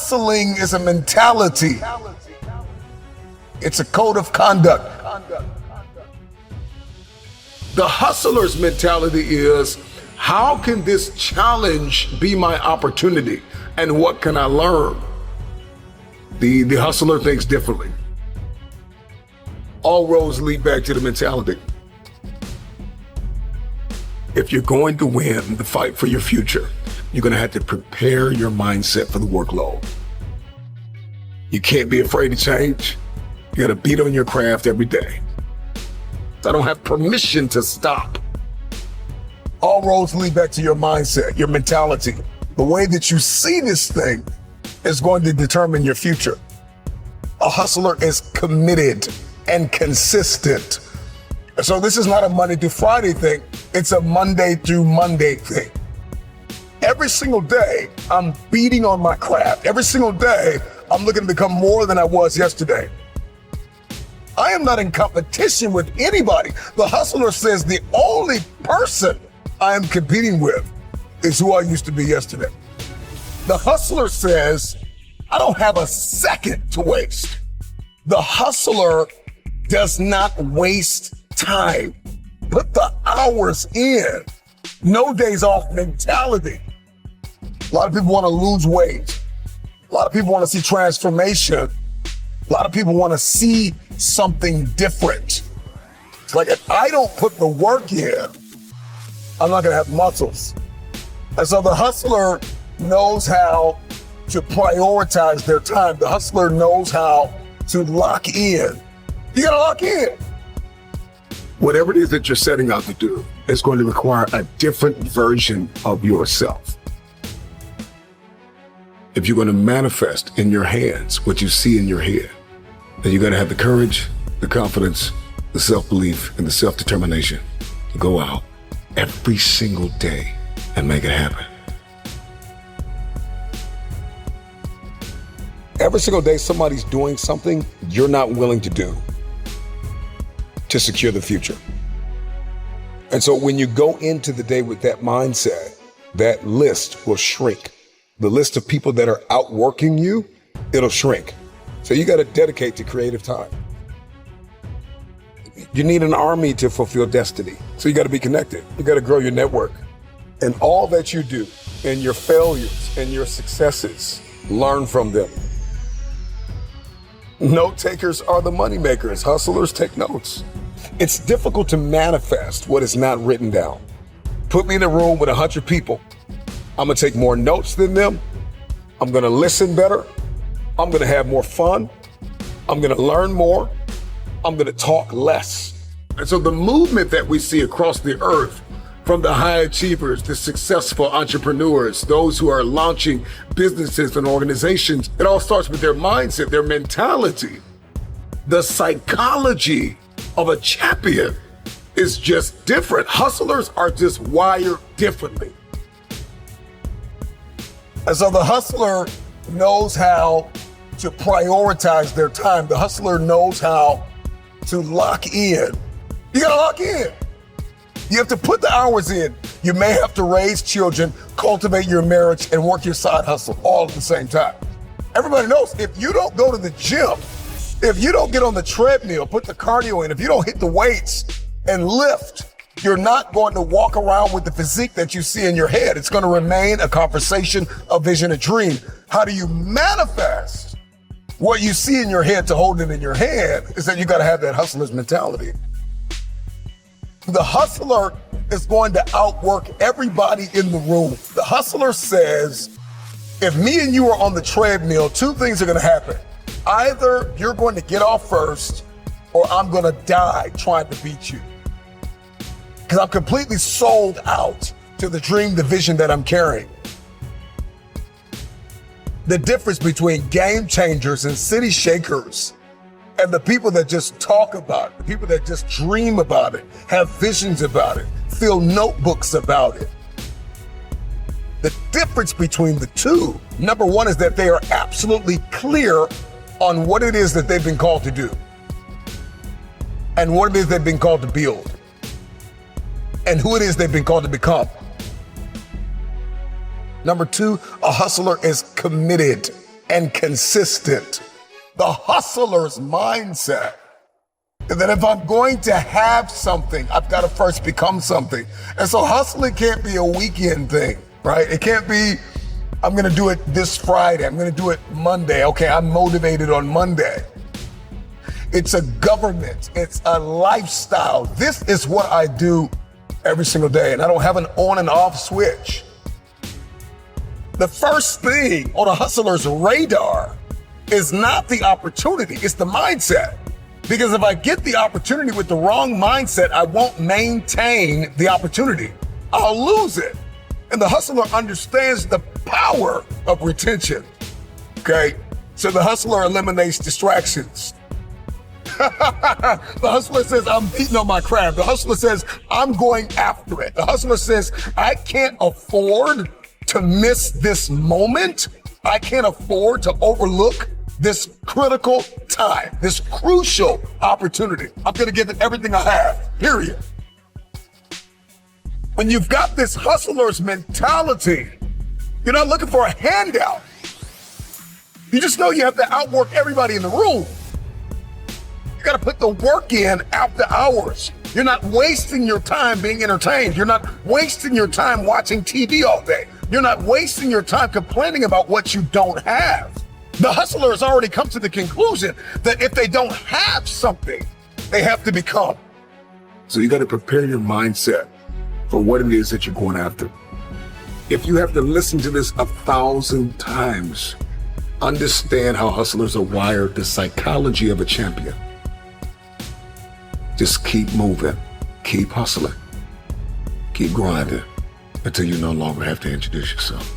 Hustling is a mentality. It's a code of conduct. The hustler's mentality is, how can this challenge be my opportunity? And what can I learn? The hustler thinks differently. All roads lead back to the mentality. If you're going to win the fight for your future, you're going to have to prepare your mindset for the workload. You can't be afraid to change. You got to beat on your craft every day. I don't have permission to stop. All roads lead back to your mindset, your mentality. The way that you see this thing is going to determine your future. A hustler is committed and consistent. So this is not a Monday through Friday thing. It's a Monday through Monday thing. Every single day, I'm beating on my craft. Every single day, I'm looking to become more than I was yesterday. I am not in competition with anybody. The hustler says the only person I am competing with is who I used to be yesterday. The hustler says, I don't have a second to waste. The hustler does not waste time. Put the hours in. No days off mentality. A lot of people want to lose weight. A lot of people want to see transformation. A lot of people want to see something different. It's like, if I don't put the work in, I'm not going to have muscles. And so the hustler knows how to prioritize their time. The hustler knows how to lock in. You got to lock in. Whatever it is that you're setting out to do is going to require a different version of yourself. If you're going to manifest in your hands what you see in your head, then you got to have the courage, the confidence, the self-belief, and the self-determination to go out every single day and make it happen. Every single day, somebody's doing something you're not willing to do to secure the future. And so when you go into the day with that mindset, that list will shrink. The list of people that are outworking you, it'll shrink. So you got to dedicate to creative time. You need an army to fulfill destiny. So you got to be connected. You got to grow your network. And all that you do, and your failures and your successes, learn from them. Note takers are the money makers. Hustlers take notes. It's difficult to manifest what is not written down. Put me in a room with 100 people. I'm gonna take more notes than them. I'm gonna listen better. I'm gonna have more fun. I'm gonna learn more. I'm gonna talk less. And so the movement that we see across the earth, from the high achievers, the successful entrepreneurs, those who are launching businesses and organizations, it all starts with their mindset, their mentality. The psychology of a champion is just different. Hustlers are just wired differently. And so the hustler knows how to prioritize their time. The hustler knows how to lock in. You gotta lock in. You have to put the hours in. You may have to raise children, cultivate your marriage, and work your side hustle all at the same time. Everybody knows, if you don't go to the gym, if you don't get on the treadmill, put the cardio in, if you don't hit the weights and lift, you're not going to walk around with the physique that you see in your head. It's going to remain a conversation, a vision, a dream. How do you manifest what you see in your head to hold it in your hand? Is that you got to have that hustler's mentality. The hustler is going to outwork everybody in the room. The hustler says, if me and you are on the treadmill, two things are going to happen. Either you're going to get off first, or I'm going to die trying to beat you. Because I'm completely sold out to the dream, the vision that I'm carrying. The difference between game changers and city shakers and the people that just talk about it, the people that just dream about it, have visions about it, fill notebooks about it. The difference between the two, number one, is that they are absolutely clear on what it is that they've been called to do and what it is they've been called to build and who it is they've been called to become. Number two, a hustler is committed and consistent. The hustler's mindset. And that if I'm going to have something, I've got to first become something. And so hustling can't be a weekend thing, right? It can't be, I'm going to do it this Friday. I'm going to do it Monday. Okay, I'm motivated on Monday. It's a government. It's a lifestyle. This is what I do every single day. And I don't have an on and off switch. The first thing on a hustler's radar is not the opportunity, it's the mindset. Because if I get the opportunity with the wrong mindset, I won't maintain the opportunity. I'll lose it. And the hustler understands the power of retention. Okay? So the hustler eliminates distractions. The hustler says, I'm beating on my craft. The hustler says, I'm going after it. The hustler says, I can't afford to miss this moment. I can't afford to overlook this critical time, this crucial opportunity. I'm going to give it everything I have, period. When you've got this hustler's mentality, you're not looking for a handout. You just know you have to outwork everybody in the room. You got to put the work in after hours. You're not wasting your time being entertained. You're not wasting your time watching TV all day. You're not wasting your time complaining about what you don't have. The hustler has already come to the conclusion that if they don't have something, they have to become. So you got to prepare your mindset for what it is that you're going after. If you have to listen to this 1,000 times, understand how hustlers are wired, the psychology of a champion. Just keep moving, keep hustling, keep grinding until you no longer have to introduce yourself.